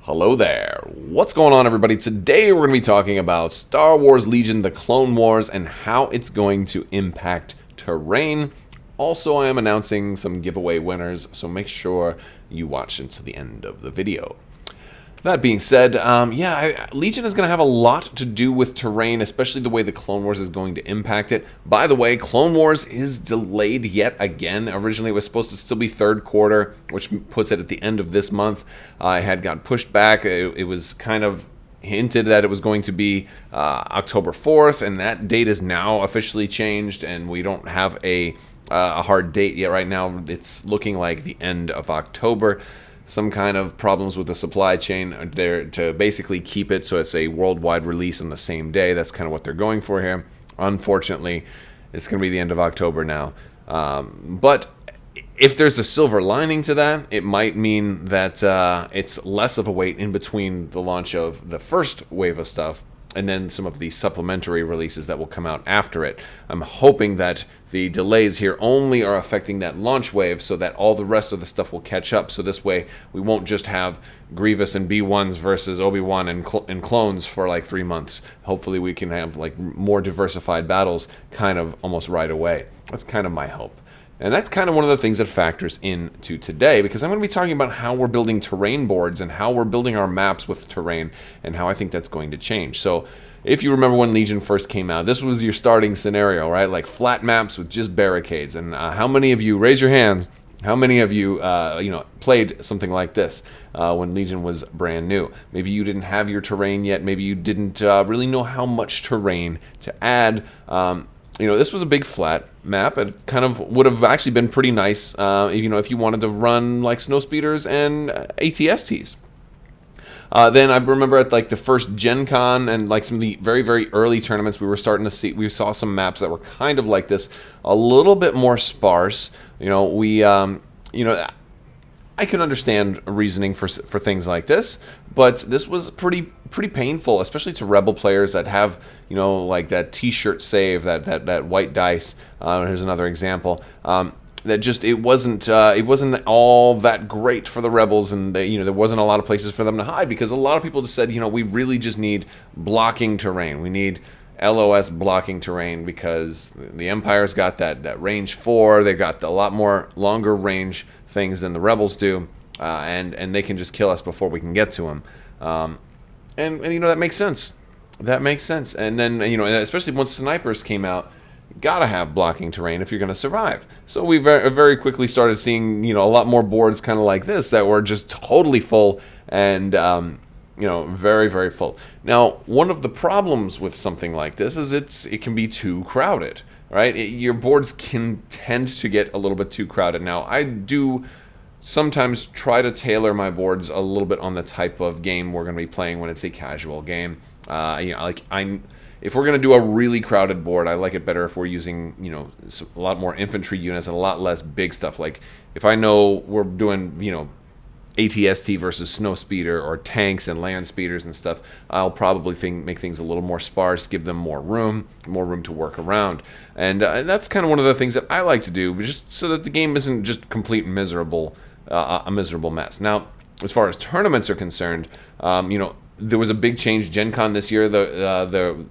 Hello there. What's going on, everybody? Today we're going to be talking about Star Wars Legion, the Clone Wars, and how it's going to impact terrain. Also, I am announcing some giveaway winners, so make sure you watch until the end of the video. That being said, Legion is going to have a lot to do with terrain, especially the way the Clone Wars is going to impact it. By the way, Clone Wars is delayed yet again. Originally, it was supposed to still be third quarter, which puts it at the end of this month. It had got pushed back. It was kind of hinted that it was going to be October 4th, and that date is now officially changed, and we don't have a hard date yet. Right now, it's looking like the end of October. Some kind of problems with the supply chain there to basically keep it so it's a worldwide release on the same day. That's kind of what they're going for here. Unfortunately, it's going to be the end of October now. But if there's a silver lining to that, it might mean that it's less of a wait in between the launch of the first wave of stuff and then some of the supplementary releases that will come out after it. I'm hoping that the delays here only are affecting that launch wave so that all the rest of the stuff will catch up. So this way, we won't just have Grievous and B1s versus Obi-Wan and clones for like 3 months. Hopefully we can have like more diversified battles kind of almost right away. That's kind of my hope. And that's kind of one of the things that factors into today, because I'm going to be talking about how we're building terrain boards and how we're building our maps with terrain and how I think that's going to change. So if you remember when Legion first came out, this was your starting scenario, right? Like flat maps with just barricades. And how many of you, raise your hands, how many of you, played something like this when Legion was brand new? Maybe you didn't have your terrain yet. Maybe you didn't really know how much terrain to add. This was a big flat map. It kind of would have actually been pretty nice, if you wanted to run like snow speeders and ATSTs. Then I remember at like the first Gen Con and like some of the very, very early tournaments, we saw some maps that were kind of like this, a little bit more sparse. I can understand reasoning for things like this, but this was pretty painful, especially to Rebel players that have, like that T-shirt save, that white dice. Here's another example. That just it wasn't all that great for the Rebels, and there wasn't a lot of places for them to hide because a lot of people just said, we really just need blocking terrain. We need LOS blocking terrain because the Empire's got that range 4. They've got a lot more longer range things than the Rebels do, and they can just kill us before we can get to them. And that makes sense. That makes sense. And then and especially once snipers came out, gotta have blocking terrain if you're going to survive. So we very quickly started seeing a lot more boards kind of like this that were just totally full and very, very full. Now, one of the problems with something like this is it can be too crowded, right? Your boards can tend to get a little bit too crowded. Now, I do sometimes try to tailor my boards a little bit on the type of game we're going to be playing when it's a casual game. If we're going to do a really crowded board, I like it better if we're using, a lot more infantry units and a lot less big stuff. Like if I know we're doing, ATST versus snow speeder or tanks and land speeders and stuff, I'll probably make things a little more sparse, give them more room to work around. And that's kind of one of the things that I like to do, just so that the game isn't just complete miserable, a miserable mess. Now, as far as tournaments are concerned, there was a big change. Gen Con this year, the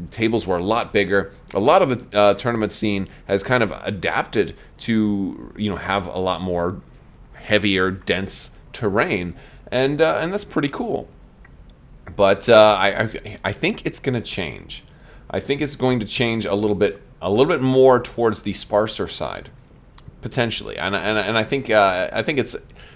tables were a lot bigger. A lot of the tournament scene has kind of adapted to, have a lot more heavier, dense terrain, and that's pretty cool. But I think it's going to change. I think it's going to change a little bit more towards the sparser side, potentially. And I think it's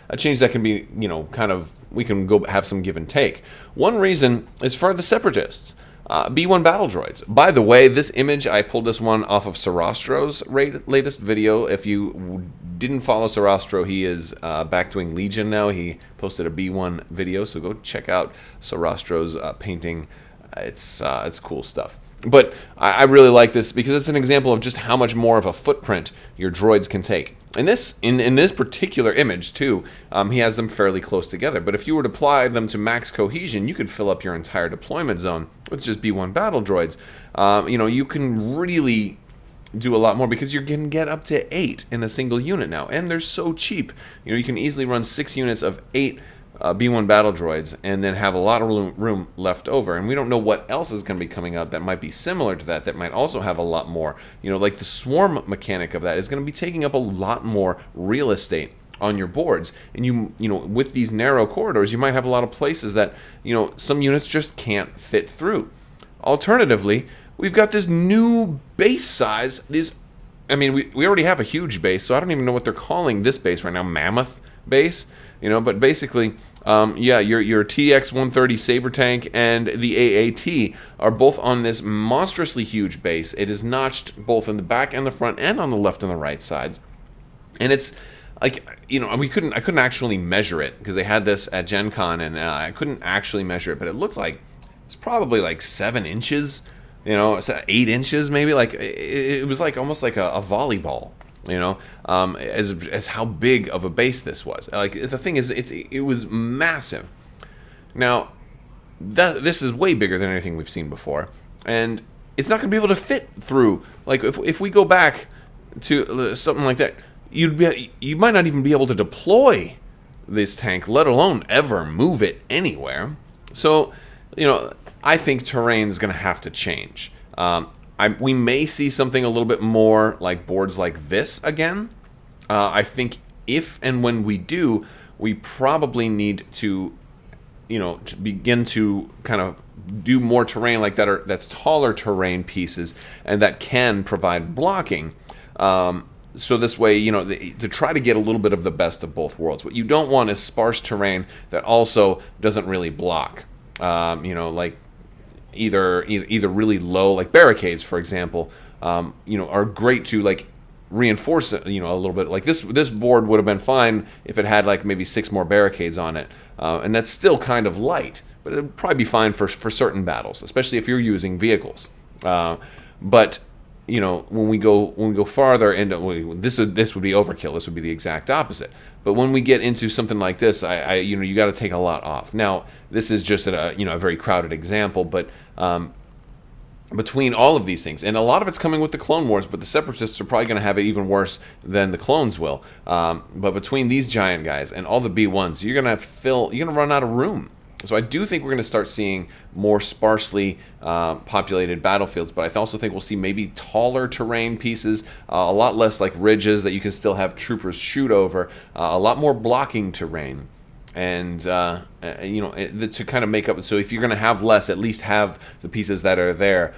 a change that can be, kind of, we can go have some give and take. One reason is for the Separatists. B1 battle droids. By the way, this image, I pulled this one off of Sarastro's latest video. If you didn't follow Sarastro, he is back doing Legion now. He posted a B1 video, so go check out Sarastro's painting. It's cool stuff. But I really like this because it's an example of just how much more of a footprint your droids can take. And this, in this particular image, too, he has them fairly close together. But if you were to apply them to max cohesion, you could fill up your entire deployment zone with just B1 battle droids. You can really do a lot more because you can get up to 8 in a single unit now. And they're so cheap. You can easily run 6 units of 8 B1 battle droids and then have a lot of room left over. And we don't know what else is going to be coming out that might be similar to that might also have a lot more. Like the swarm mechanic of that is going to be taking up a lot more real estate on your boards. And with these narrow corridors, you might have a lot of places that, some units just can't fit through. Alternatively, we've got this new base size. We already have a huge base, so I don't even know what they're calling this base right now. Mammoth base, but basically, your TX-130 Saber tank and the AAT are both on this monstrously huge base. It is notched both in the back and the front and on the left and the right sides. And it's like, I couldn't actually measure it because they had this at Gen Con, and I couldn't actually measure it, but it looked like it's probably like 7 inches, 8 inches maybe. Like it was like almost like a volleyball, as how big of a base this was. Like the thing is, it was massive. Now, this is way bigger than anything we've seen before, and it's not going to be able to fit through. Like if we go back to something like that, you might not even be able to deploy this tank, let alone ever move it anywhere. So, I think terrain is going to have to change. We may see something a little bit more like boards like this again. I think if and when we do, we probably need to, to begin to kind of do more terrain like that, that's taller terrain pieces and that can provide blocking. So this way, to try to get a little bit of the best of both worlds. What you don't want is sparse terrain that also doesn't really block. Like either really low, like barricades, for example, are great to like reinforce it, a little bit. Like this board would have been fine if it had like maybe 6 more barricades on it, and that's still kind of light, but it would probably be fine for certain battles, especially if you're using vehicles. But when we go farther into this would be overkill. This would be the exact opposite. But when we get into something like this, you got to take a lot off. Now, this is just a very crowded example, but between all of these things, and a lot of it's coming with the Clone Wars, but the Separatists are probably going to have it even worse than the clones will. But between these giant guys and all the B1s, you're going to run out of room. So I do think we're going to start seeing more sparsely populated battlefields, but I also think we'll see maybe taller terrain pieces, a lot less like ridges that you can still have troopers shoot over, a lot more blocking terrain, and to kind of make up. So if you're going to have less, at least have the pieces that are there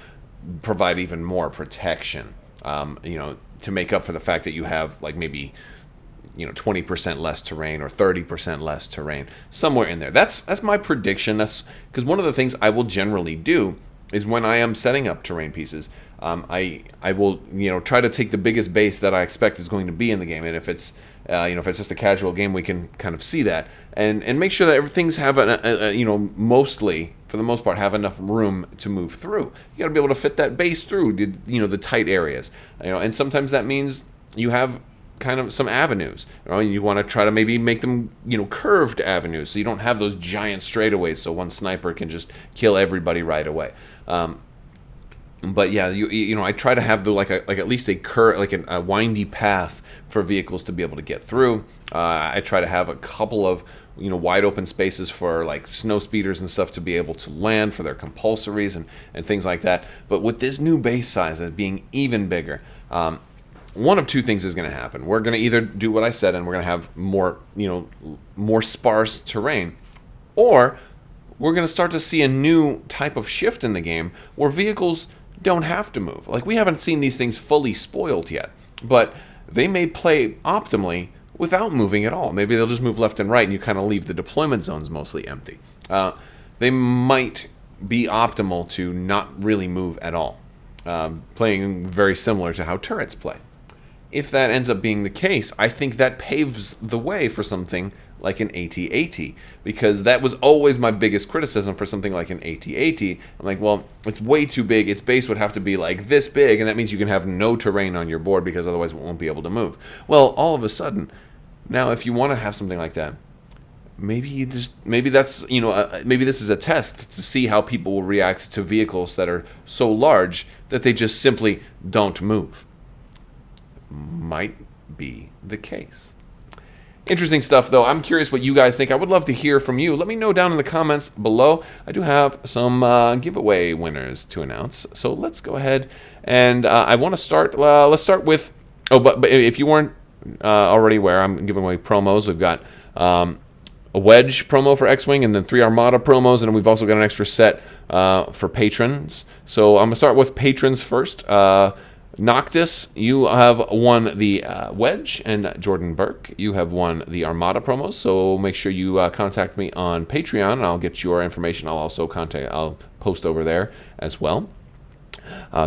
provide even more protection, to make up for the fact that you have like maybe 20% less terrain or 30% less terrain, somewhere in there. That's my prediction. That's because one of the things I will generally do is when I am setting up terrain pieces, I will try to take the biggest base that I expect is going to be in the game, and if it's just a casual game, we can kind of see that and make sure that everything's have mostly, for the most part, have enough room to move through. You got to be able to fit that base through the tight areas, and sometimes that means you have kind of some avenues. You want to try to maybe make them curved avenues, so you don't have those giant straightaways, so one sniper can just kill everybody right away. But yeah, I try to have at least a curve, like a windy path for vehicles to be able to get through. I try to have a couple of wide open spaces for like snow speeders and stuff to be able to land for their compulsories and things like that. But with this new base size as being even bigger, one of two things is going to happen. We're going to either do what I said, and we're going to have more sparse terrain, or we're going to start to see a new type of shift in the game where vehicles don't have to move. Like, we haven't seen these things fully spoiled yet, but they may play optimally without moving at all. Maybe they'll just move left and right, and you kind of leave the deployment zones mostly empty. They might be optimal to not really move at all, playing very similar to how turrets play. If that ends up being the case, I think that paves the way for something like an AT-AT, because that was always my biggest criticism for something like an AT-AT. I'm like, well, it's way too big. Its base would have to be like this big, and that means you can have no terrain on your board because otherwise it won't be able to move. Well, all of a sudden, now if you want to have something like that, maybe this is a test to see how people will react to vehicles that are so large that they just simply don't move. Might be the case. Interesting stuff, though. I'm curious what you guys think. I would love to hear from you. Let me know down in the comments below. I do have some giveaway winners to announce. So let's go ahead and I want to start. Let's start with. Oh, but if you weren't already aware, I'm giving away promos. We've got a Wedge promo for X-Wing, and then 3 Armada promos, and we've also got an extra set for patrons. So I'm gonna start with patrons first. Noctis, you have won the Wedge, and Jordan Burke, you have won the Armada promos. So make sure you contact me on Patreon, and I'll get your information. I'll post over there as well.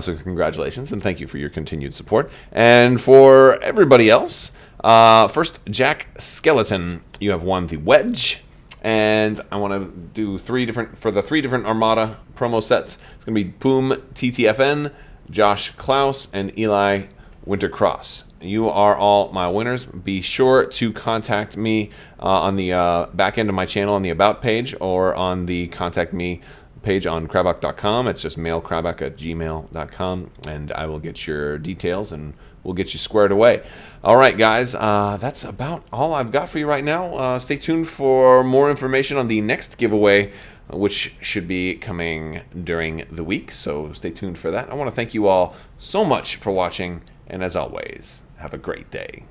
So congratulations, and thank you for your continued support. And for everybody else, first, Jack Skeleton, you have won the Wedge. And I want to do 3 different Armada promo sets. It's going to be Poom TTFN, Josh Klaus, and Eli Wintercross. You are all my winners. Be sure to contact me on the back end of my channel on the About page, or on the Contact Me page on Crabbok.com. It's just mailcrabbok@gmail.com, and I will get your details and we'll get you squared away. All right, guys, that's about all I've got for you right now. Stay tuned for more information on the next giveaway, which should be coming during the week, so stay tuned for that. I want to thank you all so much for watching, and as always, have a great day.